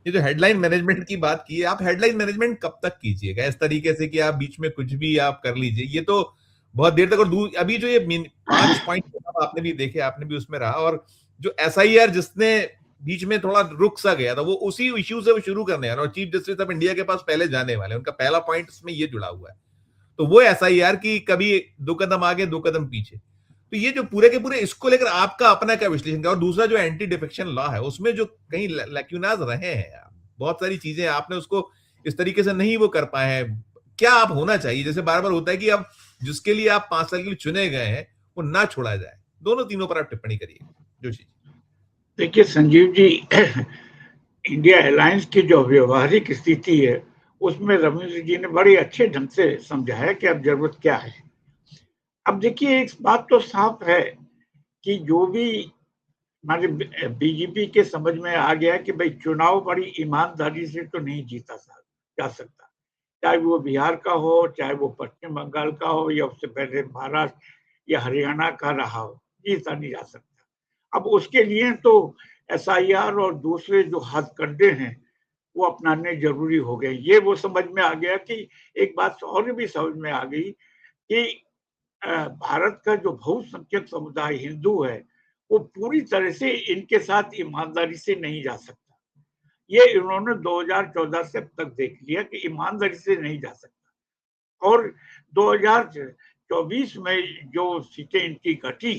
ये जो headline management की बात की है, आप हेडलाइन मैनेजमेंट कब तक कीजिएगा इस तरीके से कि आप बीच में कुछ भी आप कर लीजिए? ये तो बहुत देर तक। और अभी जो ये 5 पॉइंट आपने भी देखे, आपने भी उसमें रहा, और जो एसआईआर जिसने बीच में थोड़ा रुक सा गया था, वो उसी इश्यू से वो शुरू करने हैं, और चीफ जस्टिस ऑफ इंडिया के पास पहले जाने वाले, उनका पहला पॉइंट इसमें ये जुड़ा हुआ है। तो वो एसआईआर की कभी 2 कदम आगे 2 कदम पीछे। तो ये जो पूरे के पूरे, इसको लेकर आपका अपना क्या विश्लेषण है? और दूसरा जो एंटी डिफेक्शन लॉ है, उसमें जो कहीं लैक्यूनाज रहे हैं, बहुत सारी चीजें आपने उसको इस तरीके से नहीं वो कर पाए हैं। क्या आप होना चाहिए? जैसे बार बार होता है कि अब जिसके लिए आप 5 साल के लिए चुने गए हैं वो ना छोड़ा जाए। दोनों तीनों पर आप टिप्पणी करिए जोशी जी। देखिए संजीव जी, इंडिया अलायंस की जो व्यवहारिक स्थिति है उसमें रविंद्र जी ने बड़े अच्छे ढंग से समझाया कि अब जरूरत क्या है। अब देखिए एक बात तो साफ है कि जो भी हमारे बीजेपी के समझ में आ गया कि भाई चुनाव बड़ी ईमानदारी से तो नहीं जीता जा सकता, चाहे वो बिहार का हो, चाहे वो पश्चिम बंगाल का हो, या उससे पहले महाराष्ट्र या हरियाणा का रहा हो, जीता नहीं जा सकता। अब उसके लिए तो एसआईआर और दूसरे जो हथकंडे हैं वो अपनाने जरूरी हो गए। ये वो समझ में आ गया कि एक बात और भी समझ में आ गई कि भारत का जो बहुसंख्यक समुदाय हिंदू है वो पूरी तरह से इनके साथ ईमानदारी से नहीं जा सकता। ये इन्होंने 2014 से अब तक देख लिया कि ईमानदारी से नहीं जा सकता। और 2024 में जो सीटें इनकी घटी,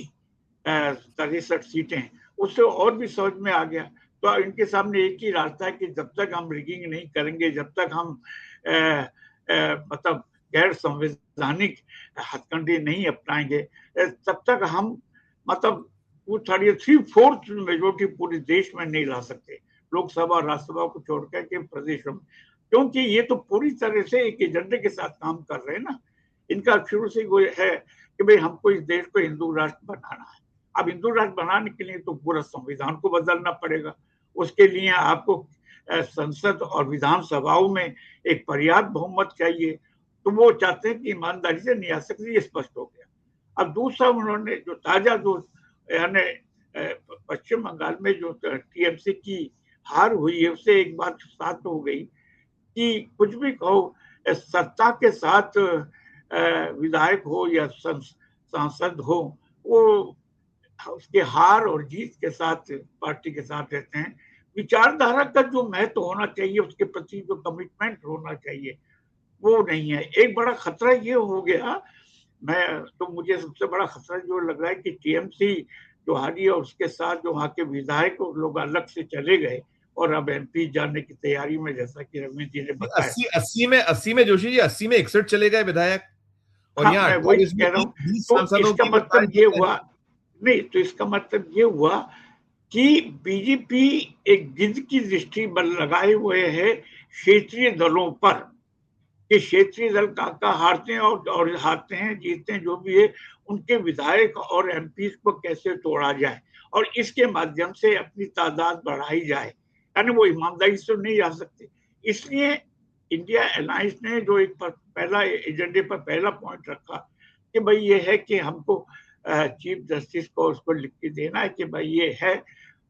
63 सीटें, उससे और भी समझ में आ गया। तो इनके सामने एक ही रास्ता है कि जब तक हम रिगिंग नहीं करेंगे, जब तक हम मतलब गैर संवैधानिक हथकंडे नहीं अपनाएंगे, तब तक हम मतलब 3/4 मेजोरिटी पूरे देश में नहीं ला सकते, लोकसभा राज्यसभा को छोड़कर के प्रदेशों में। क्योंकि ये तो पूरी तरह से एक एजेंडे के साथ काम कर रहे हैं ना। इनका शुरू से वो है कि भाई हमको इस देश को हिंदू राष्ट्र बनाना है। अब हिंदू राष्ट्र बनाने के लिए तो पूरा संविधान को बदलना पड़ेगा। उसके लिए आपको संसद और विधानसभाओं में एक पर्याप्त बहुमत चाहिए। तो वो चाहते हैं कि ईमानदारी से नहीं आ सकती, ये स्पष्ट हो गया। अब दूसरा उन्होंने जो ताजा जो यानी पश्चिम बंगाल में जो टीएमसी की हार हुई है, उससे एक बात साफ हो गई कि कुछ भी कहो, सत्ता के साथ विधायक हो या सांसद हो, वो उसके हार और जीत के साथ पार्टी के साथ रहते हैं। विचारधारा का जो महत्व होना चाहिए, उसके प्रति जो कमिटमेंट होना चाहिए, वो नहीं है। एक बड़ा खतरा ये हो गया, मुझे सबसे बड़ा खतरा जो लग रहा है कि टीएमसी जो हारी और उसके साथ जो वहाँ के विधायक लोग अलग से चले गए और अब एमपी जाने की तैयारी में, जैसा कि रविंद्र जी ने बताया। 80 में जोशी जी, 80 में 61 चले गए विधायक, और हाँ, यहाँ मैं वही 28 में कह रहा हूँ। 20 तो सांसदों इसका की मतलब ये हुआ, नहीं तो इसका मतलब ये हुआ कि बीजेपी एक गिद्ध की दृष्टि लगाए हुए है क्षेत्रीय दलों पर, कि क्षेत्रीय दल का हारते हैं और हारते हैं, जीतते हैं, जो भी है, उनके विधायक और एमपी को कैसे तोड़ा जाए और इसके माध्यम से अपनी तादाद बढ़ाई जाए। यानी वो ईमानदारी से नहीं जा सकते। इसलिए इंडिया अलायंस ने जो एक पहला एजेंडे पर पहला पॉइंट रखा कि भाई ये है कि हमको चीफ जस्टिस को उसको लिख के देना है कि भाई ये है।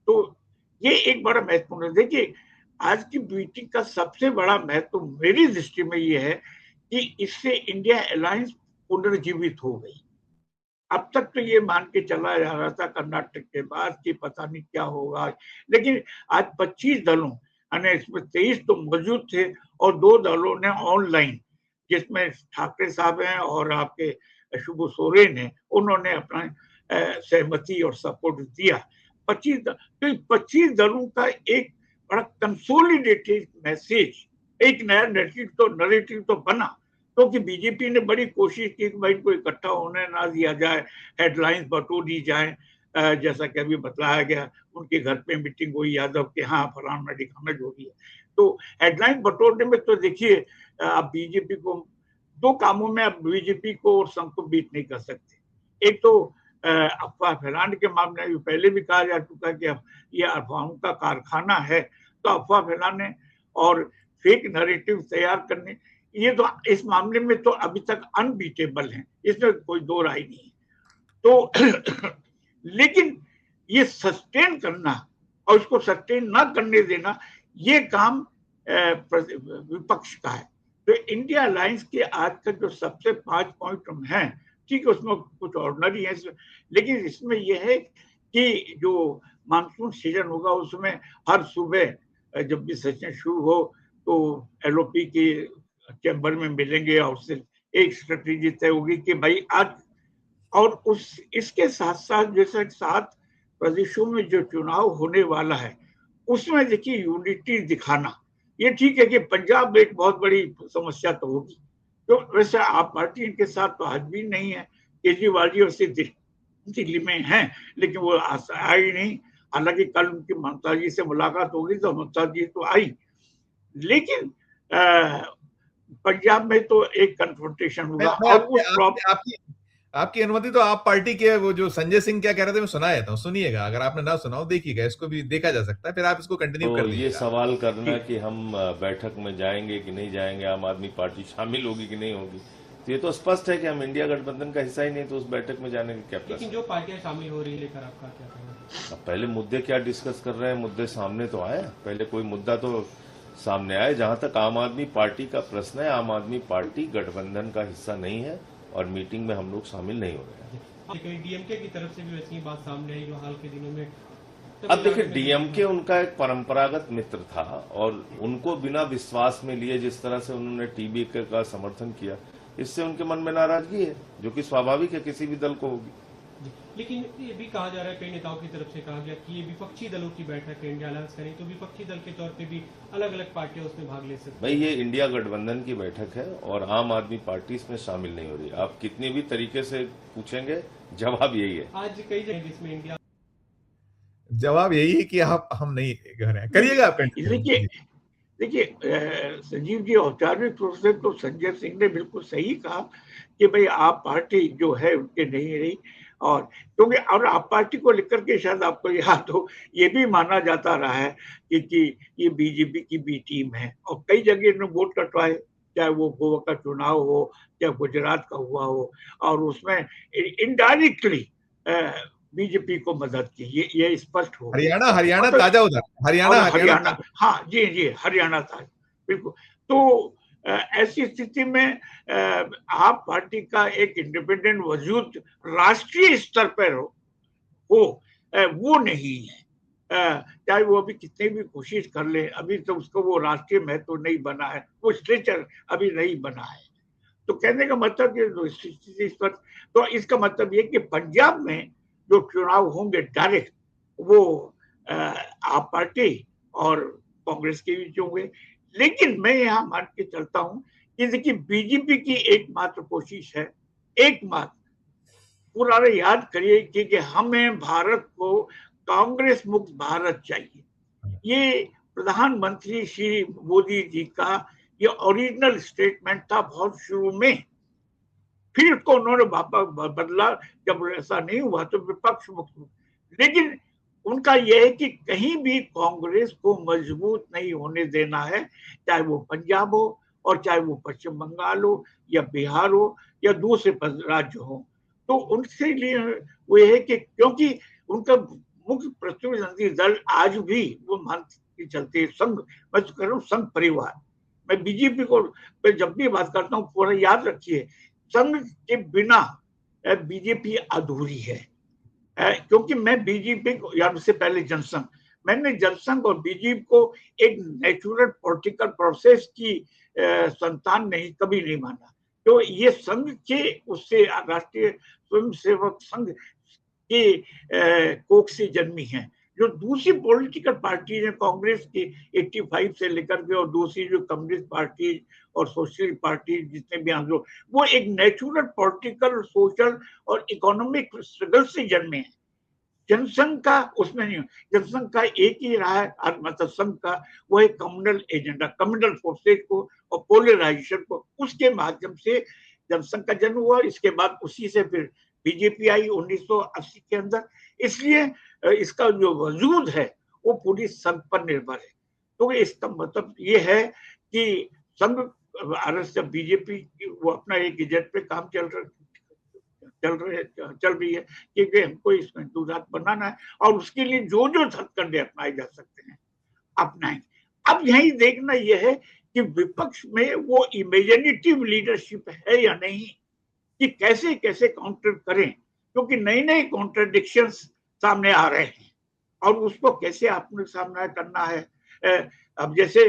तो ये एक बड़ा महत्वपूर्ण है। देखिए आज की मीटिंग का सबसे बड़ा महत्व मेरी दृष्टि में ये है कि इससे इंडिया अलायंस पुनर्जीवित हो गई। अब तक तो ये मान के चला जा रहा था कर्नाटक के बाद कि पता नहीं क्या होगा, लेकिन आज 25 दलों, यानी इसमें 23 तो मौजूद थे और 2 दलों ने ऑनलाइन, जिसमें ठाकरे साहब हैं और आपके शुभ सोरेन है, उन्होंने अपना सहमति और सपोर्ट दिया। 25 दलों का एक बड़ा कंसोलिडेटेड मैसेज, एक नया नैरेटिव तो बना। क्योंकि बीजेपी ने बड़ी कोशिश की कि भाई इनको इकट्ठा होने ना दिया जाए, हेडलाइंस बटो दी जाए, जैसा कि अभी बताया गया उनके घर पे मीटिंग हुई यादव के, हाँ फलाना ढिकाना जो भी है। तो हेडलाइन बटोरने में तो देखिए आप बीजेपी को 2 कामों में आप बीजेपी को और संघ को बीट नहीं कर सकते। एक तो अफवाह फैलाने के मामले में पहले भी कहा जा चुका कि यह अफवाहों का कारखाना है, तो अफवाह फैलाने और फेक नैरेटिव तैयार करने, ये तो इस मामले में तो अभी तक अनबीटेबल है, इसमें कोई दो राय नहीं है। तो लेकिन ये सस्टेन करना और इसको सस्टेन ना करने देना, ये काम विपक्ष का है। तो इंडिया अलायंस के आज का जो सबसे 5 पॉइंट हैं, ठीक है, उसमें कुछ ऑर्डिनरी है, लेकिन इसमें यह है कि जो मानसून सीजन होगा उसमें हर सुबह जब भी सेशन शुरू हो तो एलओपी के चैम्बर में मिलेंगे और सिर्फ एक स्ट्रेटेजी तय होगी कि भाई आज, और उस इसके साथ साथ जैसे 7 प्रदेशों में जो चुनाव होने वाला है उसमें देखिए यूनिटी दिखाना, ये ठीक है कि पंजाब में एक बहुत बड़ी समस्या तो होगी, तो वैसे आप पार्टी इनके साथ तो आज भी नहीं है, केजरीवाल जी वैसे दिल्ली में हैं लेकिन वो आई नहीं। हालांकि कल उनकी ममता जी से मुलाकात होगी तो ममता जी तो आई, लेकिन पंजाब में तो एक कन्फ्रंटेशन होगा। मैं और आपकी उस आपकी आपकी आपकी अनुमति तो आप पार्टी के वो जो संजय सिंह क्या कह रहे थे मैं सुना देता हूँ, सुनिएगा, अगर आपने ना सुना हो देखिएगा, इसको भी देखा जा सकता है, फिर आप इसको कंटिन्यू कर तो ये दीजिएगा। सवाल करना कि हम बैठक में जाएंगे कि नहीं जाएंगे, आम आदमी पार्टी शामिल होगी कि नहीं होगी, तो ये तो स्पष्ट है कि हम इंडिया गठबंधन का हिस्सा ही नहीं, तो उस बैठक में जाने का क्या प्रश्न। लेकिन जो पार्टियां शामिल हो रही है लेकर आपका क्या कहना है? अब पहले मुद्दे क्या डिस्कस कर रहे हैं, मुद्दे सामने तो आए, पहले कोई मुद्दा तो सामने आए। जहां तक आम आदमी पार्टी का प्रश्न है, आम आदमी पार्टी गठबंधन का हिस्सा नहीं है और मीटिंग में हम लोग शामिल नहीं हो रहे हैं। कहीं डीएमके की तरफ से भी वैसी बात सामने आई जो हाल के दिनों में। अब देखिए, डीएमके उनका एक परंपरागत मित्र था और उनको बिना विश्वास में लिए जिस तरह से उन्होंने टीबी का समर्थन किया, इससे उनके मन में नाराजगी है, जो कि स्वाभाविक है, किसी भी दल को होगी। लेकिन ये भी कहा जा रहा है, कई नेताओं की तरफ से कहा गया कि ये विपक्षी दलों की बैठक है, इंडिया अलायंस करें तो विपक्षी दल के तौर पे भी अलग अलग पार्टियां उसमें भाग ले सकती। भाई, ये इंडिया गठबंधन की बैठक है और आम आदमी पार्टी इसमें शामिल नहीं हो रही। आप कितनी भी तरीके से पूछेंगे, जवाब यही है। आज कई जगह जिसमें इंडिया, जवाब यही है कि आप हम नहीं कह रहे हैं, करिएगा आप कंटिन्यू। देखिए संजीव जी, औपचारिक रूप से तो संजय सिंह ने बिल्कुल सही कहा कि भाई आप पार्टी जो है उनके नहीं रही, और क्योंकि और आप पार्टी को लेकर के शायद आपको याद हो ये भी माना जाता रहा है कि ये बीजेपी की भी टीम है, और कई जगह इन्होंने वोट कटवाए, चाहे वो गोवा का चुनाव हो चाहे गुजरात का हुआ हो, और उसमें इनडायरेक्टली बीजेपी को मदद की, ये स्पष्ट हो। हरियाणा हरियाणा मतलब ताजा उधर, हरियाणा हरियाणा, हाँ जी जी, हरियाणा था बिल्कुल। तो ऐसी स्थिति में आप पार्टी का एक इंडिपेंडेंट वजूद राष्ट्रीय स्तर पर हो वो नहीं है। चाहे वो अभी कितनी भी कोशिश कर ले, अभी तो उसको वो राष्ट्रीय महत्व नहीं बना है, वो स्ट्रेचर अभी नहीं बना है। तो कहने का मतलब ये तो इसका मतलब ये कि पंजाब में जो चुनाव होंगे डायरेक्ट, वो आप पार्टी और कांग्रेस के बीच होंगे। लेकिन मैं यहाँ मान के चलता हूँ कि देखिए बीजेपी की एकमात्र कोशिश है, एकमात्र, पूरा याद करिए कि हमें भारत को कांग्रेस मुक्त भारत चाहिए। ये प्रधानमंत्री श्री मोदी जी का ये ओरिजिनल स्टेटमेंट था बहुत शुरू में, फिर उसको उन्होंने बदला जब ऐसा नहीं हुआ तो विपक्ष मुक्त। लेकिन उनका यह है कि कहीं भी कांग्रेस को मजबूत नहीं होने देना है, चाहे वो पंजाब हो और चाहे वो पश्चिम बंगाल हो या बिहार हो या दूसरे राज्य हो। तो उनके लिए वो है कि क्योंकि उनका मुख्य प्रतिद्वंदी दल आज भी वो मानते चलते हैं संघ, मैं तो कह रहा हूँ संघ परिवार। मैं बीजेपी को जब भी बात करता हूँ पूरा याद रखिए, संघ के बिना बीजेपी अधूरी है। क्योंकि मैं बीजेपी को, या उससे पहले जनसंघ, मैंने जनसंघ और बीजेपी को एक नेचुरल पॉलिटिकल प्रोसेस की संतान नहीं, कभी नहीं माना। तो ये संघ के उससे राष्ट्रीय स्वयंसेवक संघ के कोख से जन्मी है। जो दूसरी पॉलिटिकल पार्टी है कांग्रेस की 85 से लेकर के, और दूसरी जो कम्युनिस्ट पार्टी और सोशल पार्टी जितने भी आंदोलन, वो एक नेचुरल पॉलिटिकल सोशल और इकोनॉमिक स्ट्रगल से जन्मे हैं। जनसंघ का उसमें नहीं, जनसंघ का एक ही रहा है, मतलब संघ का वो है कम्युनल एजेंडा, कम्युनल फोर्सेज को और पोलराइजेशन को, उसके माध्यम से जनसंघ का जन्म हुआ। इसके बाद उसी से फिर बीजेपी आई 1980 के अंदर। इसलिए इसका जो वजूद है वो पूरी संघ पर निर्भर है। तो इसका मतलब ये है कि संघ जब बीजेपी वो अपना एक एजेंट पे काम चल रही है कि हमको इसमें हिंदू राष्ट्र बनाना है, और उसके लिए जो जो हथकंडे अपनाए जा सकते हैं अपनाएंगे। अब यही देखना यह है कि विपक्ष में वो इमेजिनेटिव लीडरशिप है या नहीं, कि कैसे कैसे काउंटर करें, क्योंकि नई नई कॉन्ट्रडिक्शंस सामने आ रहे हैं और उसको कैसे आपने सामना करना है। अब जैसे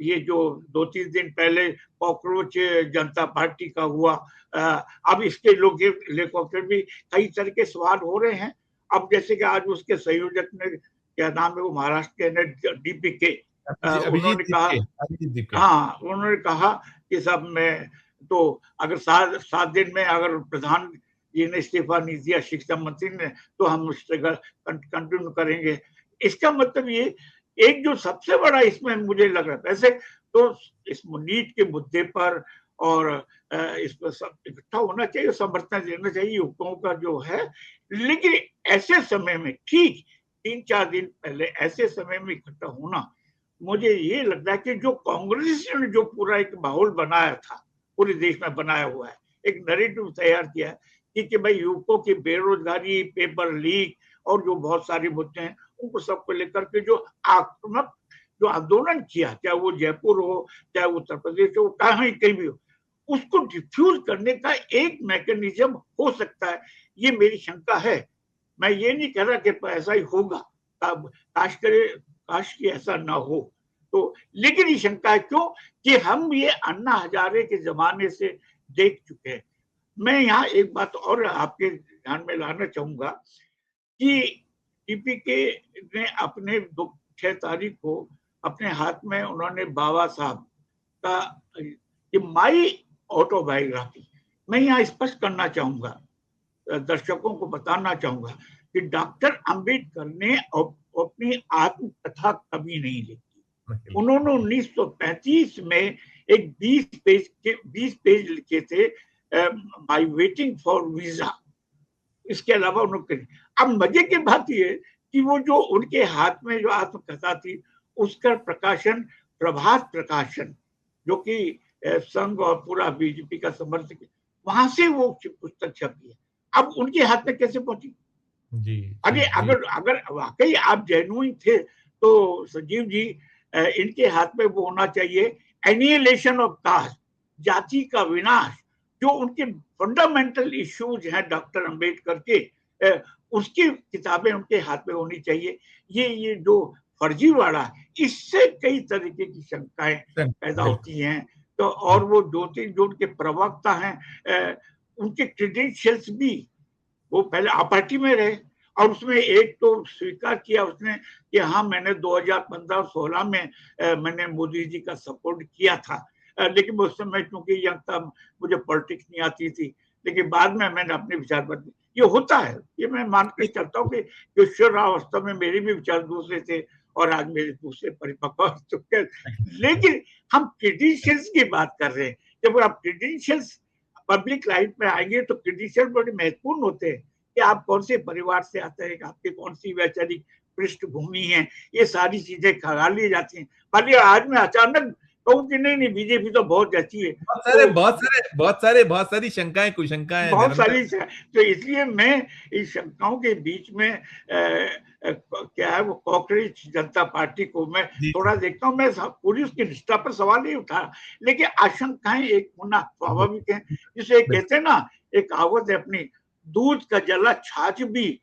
ये जो 2-3 दिन पहले कॉकरोच जनता पार्टी का हुआ, अब इसके लोग लेकर भी कई तरह के सवाल हो रहे हैं। अब जैसे कि आज उसके संयोजक ने, क्या नाम है वो, महाराष्ट्र के DPK, उन्होंने कहा, अभिजीत दीपके, हाँ उन्होंने कहा कि सब में तो अगर 7 दिन में अगर प्रधान जी ने इस्तीफा नहीं दिया, शिक्षा मंत्री ने, तो हम उससे कंटिन्यू करेंगे। इसका मतलब ये एक जो सबसे बड़ा इसमें मुझे लग रहा है, वैसे तो इस नीट के मुद्दे पर और इस पर सब इकट्ठा होना चाहिए, समर्थन देना चाहिए युवकों का जो है, लेकिन ऐसे समय में, ठीक 3-4 दिन पहले ऐसे समय में इकट्ठा होना, मुझे ये लगता है कि जो कांग्रेस ने जो पूरा एक माहौल बनाया था, पूरे देश में बनाया हुआ है, एक नैरेटिव तैयार किया है कि भाई युवकों की बेरोजगारी, पेपर लीक और जो बहुत सारे मुद्दे हैं, उनको सबको लेकर के जो आक्रामक जो आंदोलन किया, चाहे वो जयपुर हो, चाहे उत्तर प्रदेश हो, कहीं कहीं भी हो, उसको डिफ्यूज करने का एक मैकेनिज्म हो सकता है, ये मेरी शंका है। मैं ये नहीं कह रहा कि ऐसा ही होगा, काश कि ऐसा ना हो, तो लेकिन ये शंका है, क्यों कि हम ये अन्ना हजारे के जमाने से देख चुके हैं। मैं यहाँ एक बात और आपके ध्यान में लाना चाहूंगा कि DPK ने अपने 6 तारीख को अपने हाथ में उन्होंने बाबा साहब का कि माई ऑटोबायोग्राफी, मैं यहाँ स्पष्ट करना चाहूंगा, दर्शकों को बताना चाहूंगा कि डॉक्टर अंबेडकर ने अपनी आत्मकथा कभी नहीं लिखी। उन्होंने 1935 में एक 20 पेज लिखे थे, बाय वेटिंग फॉर वीजा। इसके अलावा उन्होंने, अब मजे की बात ये कि वो जो उनके हाथ में जो आत्मकथा थी, उसका प्रकाशन प्रभात प्रकाशन, जो कि संघ और पूरा BJP का समर्थक, वहां से वो पुस्तक छपी है। अब उनके हाथ में कैसे पहुंची? जी, अगर वाकई आप जेन्युइन थे तो संजीव जी, इनके हाथ में वो होना चाहिए, एनिहिलेशन ऑफ कास्ट, जाति का विनाश, जो उनके फंडामेंटल इश्यूज हैं डॉक्टर अंबेडकर के, उसकी किताबें उनके हाथ में होनी चाहिए। ये जो फर्जीवाड़ा, इससे कई तरीके की शंकाएं पैदा होती हैं। तो और वो 2-3 जो उनके प्रवक्ता हैं, उनके क्रेडेंशियल्स भी, वो पहले पार्टी में रहे और उसमें एक तो स्वीकार किया उसने कि हाँ मैंने 2015 और 16 में मैंने मोदी जी का सपोर्ट किया था, लेकिन उस समय चूंकि यंग था, मुझे पॉलिटिक्स नहीं आती थी, लेकिन बाद में मैंने अपने विचार बदले। ये होता है, ये मैं मान के चलता हूँ कि किशोरावस्था में मेरे भी विचार दूसरे थे और आज मेरे दूसरे परिपक्व हो चुके। लेकिन हम क्रेडेंशियल्स की बात कर रहे हैं, जब आप क्रेडेंशियल्स पब्लिक लाइफ में आएंगे तो क्रेडेंशियल बड़े महत्वपूर्ण होते हैं कि आप कौन से परिवार से आते हैं, आपकी कौन सी वैचारिक पृष्ठभूमि है, ये सारी चीजें खंगाल ली जाती हैं। मान लिया आज मैं अचानक कहूँ कि नहीं BJP तो बहुत अच्छी है, बहुत सारी शंकाएं कुशंकाएं बहुत सारी, तो इसलिए मैं इस शंकाओं के बीच में क्या है वो कॉकरोच जनता पार्टी को मैं थोड़ा देखता हूँ। मैं पूरी उसकी निष्ठा पर सवाल नहीं उठा, लेकिन आशंकाएं एक होना स्वाभाविक है। जिसे कहते हैं ना, एक कहावत है अपनी, दूध का जला छाछ भी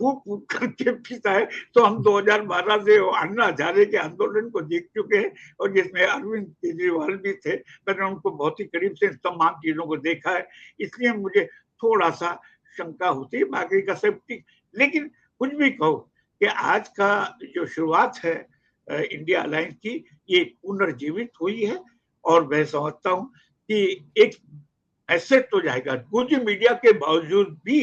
फूक फूक करके पीता है। तो हम 2012 से अन्ना हजारे के आंदोलन को देख चुके हैं और जिसमें अरविंद केजरीवाल भी थे, मैंने उनको बहुत ही करीब से तमाम चीजों को देखा है, इसलिए मुझे थोड़ा सा शंका होती है, बाकी का सब ठीक। लेकिन कुछ भी कहो कि आज का जो शुरुआत है इंडिया अलायंस की, ये पुनर्जीवित हुई है और मैं समझता हूँ कि एक मैसेज तो जाएगा, कुछ मीडिया के बावजूद भी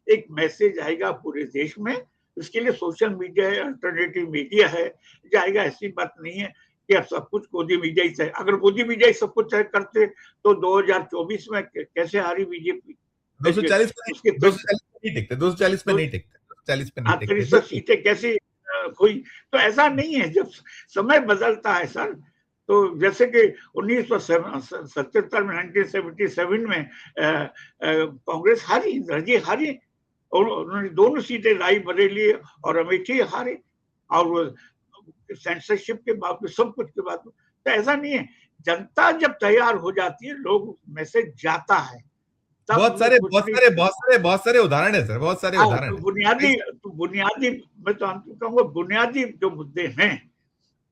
एक मैसेज आएगा पूरे देश में। इसके लिए सोशल मीडिया है, अल्टरनेटिव मीडिया है, जाएगा। ऐसी बात नहीं है कि अब सब कुछ मोदी मीडिया ही है। अगर मोदी मीडिया ही सब कुछ करते तो 2024 में कैसे हारी BJP? 240 नहीं टिकते, 240 पे नहीं टिकते, 240 पे नहीं टिकते, 300 सीटें कैसी हुई? तो ऐसा नहीं है, जब समय बदलता है सर, तो जैसे कि 1977 में 1977 में कांग्रेस हारी, इंदिरा हारी, और उन्होंने दोनों सीटें रायबरेली और अमेठी हारे, और सेंसरशिप के बावजूद, सब कुछ के बावजूद। तो ऐसा नहीं है, जनता जब तैयार हो जाती है, लोग मैसेज जाता है, तब बहुत वो सारे कुछ बहुत नहीं। सारे बहुत सारे बहुत सारे उदाहरण है सर, बहुत सारे हाँ, उदाहरण है। बुनियादी मैं तो आपको कहूँगा, बुनियादी जो मुद्दे हैं,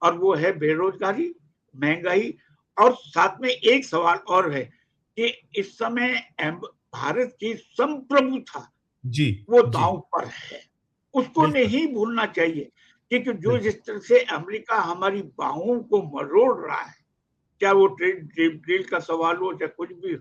और वो है बेरोजगारी, महंगाई, और साथ में एक सवाल और है कि इस समय भारत की संप्रभुता जी वो जी, दांव पर है, उसको बिल्कुल नहीं भूलना चाहिए। क्योंकि जो बिल्कुल। जिस तरह से अमेरिका हमारी बाहों को मरोड़ रहा है, चाहे वो ट्रेड डील का सवाल हो, चाहे कुछ भी,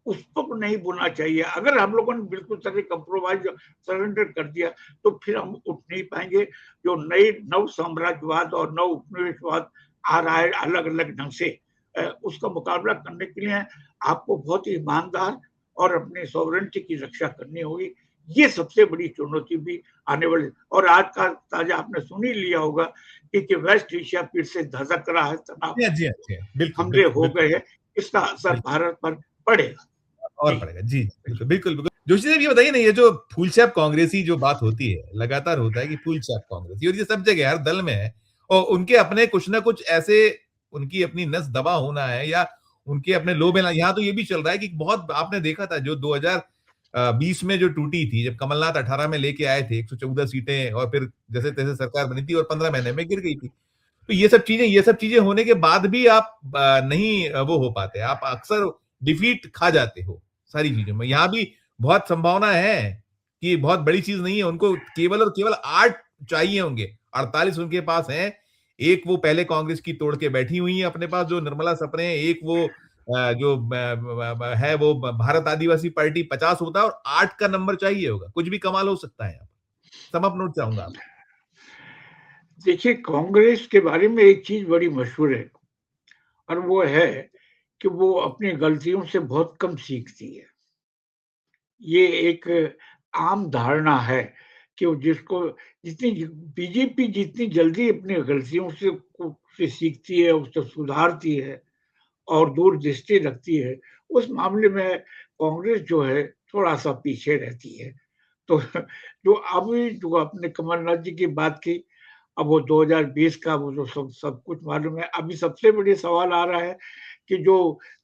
उसको नहीं भूलना चाहिए। अगर हम लोगों ने बिल्कुल तरह कंप्रोमाइज, सरेंडर कर दिया, तो फिर हम उठ नहीं पाएंगे। जो नई नव साम्राज्यवाद और नव उपनिवेशवाद आ रहा है अलग अलग ढंग से, उसका मुकाबला करने के लिए आपको बहुत ही ईमानदार और अपने सॉवरेनिटी की रक्षा करनी होगी। ये सबसे बड़ी चुनौती भी आने वाली। और आज का ताजा आपने सुन ही लिया होगा कि वेस्ट एशिया फिर से धधक रहा है, तनाव, जी हाँ, जी हाँ, जी हाँ, बिल्कुल हमले बिल्कुल हो बिल्कुल गए हैं, इसका असर बिल्कुल। भारत पर पड़ेगा। और जी। पड़ेगा, जी बिल्कुल बिल्कुल बिल्कुल। जोशी साहब ये बताइए ना, ये जो फूलछाप कांग्रेसी जो बात होती है, लगातार होता है कि फूलछाप कांग्रेसी, और ये सब जगह हर दल में है, और उनके अपने कुछ ना कुछ ऐसे, उनकी अपनी नस दबा होना है, या उनके अपने लोभ है। यहाँ तो ये भी चल रहा है कि बहुत आपने देखा था जो 2020 में जो टूटी थी, जब कमलनाथ 18 में लेके आए थे 114 सीटें, और फिर जैसे तैसे सरकार बनी थी और 15 महीने में गिर गई थी। तो ये सब चीजें होने के बाद भी आप नहीं वो हो पाते, आप अक्सर डिफीट खा जाते हो सारी चीजों में। यहाँ भी बहुत संभावना है कि बहुत बड़ी चीज नहीं है, उनको केवल और केवल 8 चाहिए होंगे, 48 उनके पास हैं। एक वो पहले कांग्रेस की तोड़ के बैठी हुई है अपने पास जो निर्मला सपरे हैं, एक वो जो है वो भारत आदिवासी पार्टी 50 होता है, और 8 का नंबर चाहिए होगा, कुछ भी कमाल हो सकता है यहाँ पर। सम अप नोट चाहूंगा आप। देखिए, कांग्रेस के बारे में एक चीज बड़ी मशहूर है, और वो है कि वो अपनी गलतियों से बहुत कम सीखती है। ये एक आम धारणा है कि वो जिसको जितनी बीजेपी जितनी जल्दी अपनी गलतियों से सीखती है, उससे सुधारती है और दूरदृष्टि रखती है, उस मामले में कांग्रेस जो है थोड़ा सा पीछे रहती है। तो जो अभी जो आपने कमलनाथ जी की बात की, अब वो 2020 का वो जो सब कुछ मालूम है। अभी सबसे बड़ी सवाल आ रहा है कि जो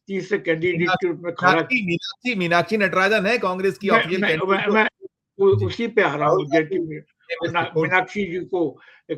तीसरे कैंडिडेट के रूप में खड़ा, मीनाक्षी मीनाक्षी मीनाक्षी नटराजन है कांग्रेस की मैं ऑफिशियल मैं कैंडिडेट मैं, मैं जी। उसी पे आ रहा राहुल हूँ, जैसे गांधी MSP, ओके। मीनाक्षी जी को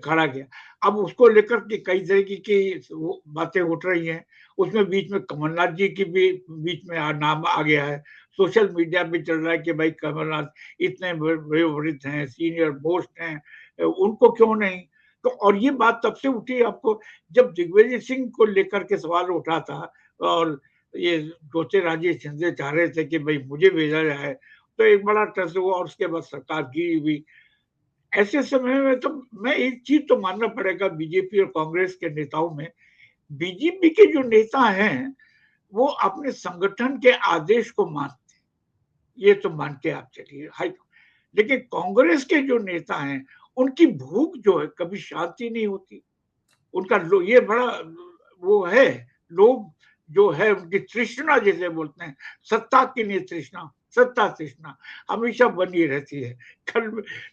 खड़ा किया। अब उसको लेकर के कई तरीके की वो बातें उठ रही हैं। उसमें बीच में कमलनाथ जी की भी बीच में नाम आ गया है। सोशल मीडिया पे चल रहा है कि भाई कमलनाथ इतने वरिष्ठ हैं, सीनियर मोस्ट हैं, उनको क्यों नहीं। तो और ये बात तब से उठी आपको जब दिग्विजय सिंह को लेकर के सवाल उठा था, और ये ज्योतिरादित्य सिंधिया चाह रहे थे कि भाई मुझे भेजा जाए, तो एक बड़ा ट्रस्ट हुआ और उसके बाद सरकार गिरी हुई। ऐसे समय में तो मैं एक चीज तो मानना पड़ेगा बीजेपी और कांग्रेस के नेताओं में, बीजेपी के जो नेता हैं वो अपने संगठन के आदेश को मानते हैं, ये तो मान के आप चलिए हाई। लेकिन कांग्रेस के जो नेता हैं उनकी भूख जो है कभी शांति नहीं होती। उनका ये बड़ा वो है, लोग जो है उनकी तृष्णा जिसे बोलते हैं, सत्ता की नहीं तृष्णा, सत्ता तृष्णा हमेशा बनी रहती है। कल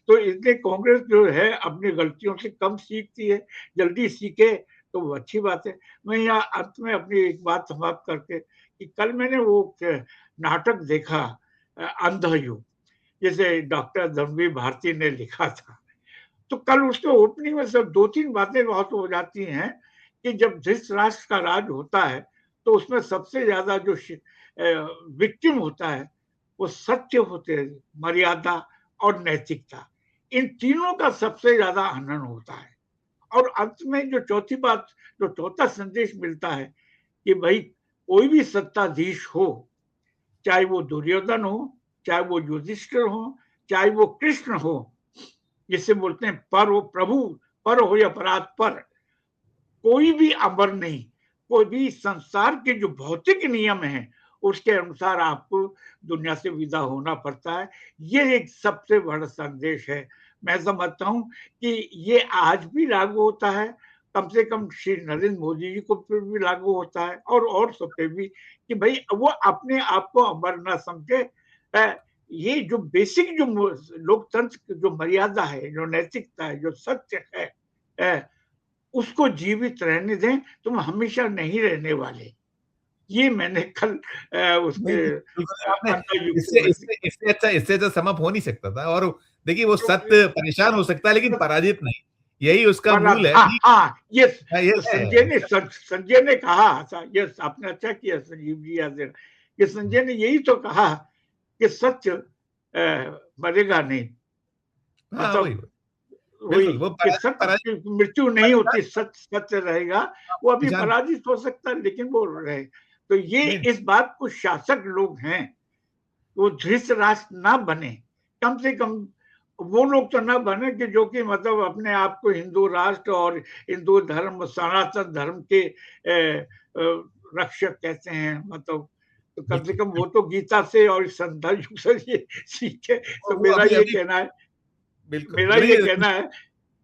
तो इसलिए कांग्रेस जो है अपनी गलतियों से कम सीखती है, जल्दी सीखे तो वो अच्छी बात है। मैं यहाँ अंत में अपनी एक बात समाप्त करके कि कल मैंने वो नाटक देखा, अंधयुग, जैसे डॉक्टर धर्मवीर भारती ने लिखा था। तो कल उसके ओपनिंग में सब दो तीन बातें बहुत हो जाती हैं कि जब जिस राष्ट्र का राज होता है तो उसमें सबसे ज्यादा जो विक्टिम होता है वो सत्य होते हैं, मर्यादा और नैतिकता, इन तीनों का सबसे ज्यादा हनन होता है। और अंत में जो चौथी बात, जो चौथा संदेश मिलता है कि भाई कोई भी सत्ताधीश हो, चाहे वो दुर्योधन हो, चाहे वो युधिष्ठिर हो, चाहे वो कृष्ण हो, जिसे बोलते हैं पर हो प्रभु, पर हो या परात पर, कोई भी अमर नहीं। कोई भी संसार के जो भौतिक नियम है उसके अनुसार आपको दुनिया से विदा होना पड़ता है। ये एक सबसे बड़ा संदेश है। मैं समझता हूँ कि ये आज भी लागू होता है, कम से कम श्री नरेंद्र मोदी जी को पे भी लागू होता है, और सब पे भी, कि भाई वो अपने आप को अमर ना समझे। ये जो बेसिक जो लोकतंत्र जो मर्यादा है, जो नैतिकता है, जो सत्य है, उसको जीवित रहने दें, तुम हमेशा नहीं रहने वाले। ये मैंने कल उसके बिल्कुल आपने अंतर युग इससे में इससे इससे अच्छा सम अप हो नहीं सकता था। और देखिए वो तो सत्य परेशान हो सकता है लेकिन पराजित नहीं, यही उसका मूल है। हाँ हाँ, ये ये संजय ने कहा, ये आपने अच्छा किया संजीव जी याद दिलाया, कि संजय ने यही तो कहा कि सत्य मरेगा नहीं, हाँ वही मतलब वही बिल्कुल वो कि सत्य पराजित की मृत्यु नहीं होती, सत्य सत्य रहेगा। वो अभी निशान पराजित हो सकता है लेकिन वो रहे। तो ये नहीं इस बात को शासक लोग हैं वो धृतराष्ट्र ना बने, कम से कम वो लोग तो ना बने कि जो कि मतलब अपने आप को हिंदू राष्ट्र और हिंदू धर्म सनातन धर्म के रक्षक कहते हैं, मतलब तो कम से बिल्कुल कम वो तो गीता से और संत युग से ये सीखे। तो वो मेरा अभी ये अभी कहना है, बिल्कुल मेरा ये नहीं कहना है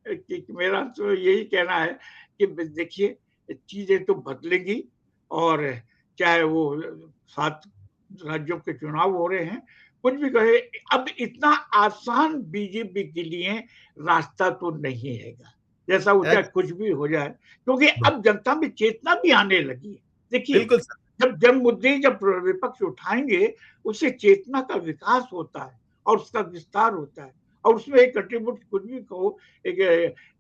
कि मेरा तो यही कहना है कि देखिए चीजें तो बदलेंगी, और चाहे वो 7 राज्यों के चुनाव हो रहे हैं, कुछ भी कहे, अब इतना आसान बीजेपी के लिए रास्ता तो नहीं है, जैसा वो चाहे कुछ भी हो जाए, क्योंकि अब जनता में चेतना भी आने लगी है। देखिए बिल्कुल सर जब मुद्दे जब विपक्ष उठाएंगे, उससे चेतना का विकास होता है और उसका विस्तार होता है, और उसमें एक कंट्रीब्यूट कुछ भी कहो, एक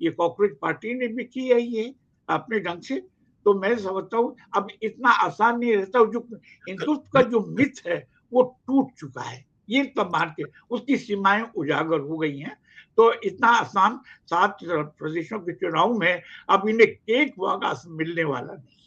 ये कॉकरोच पार्टी ने भी की है ये अपने ढंग से। तो मैं समझता हूँ अब इतना आसान नहीं रहता, जो हिंदुत्व का जो मिथ है वो टूट चुका है, ये तब मान के उसकी सीमाएं उजागर हो गई हैं। तो इतना आसान 7 प्रदेशों के चुनाव में अब इन्हें एक वागा मिलने वाला नहीं।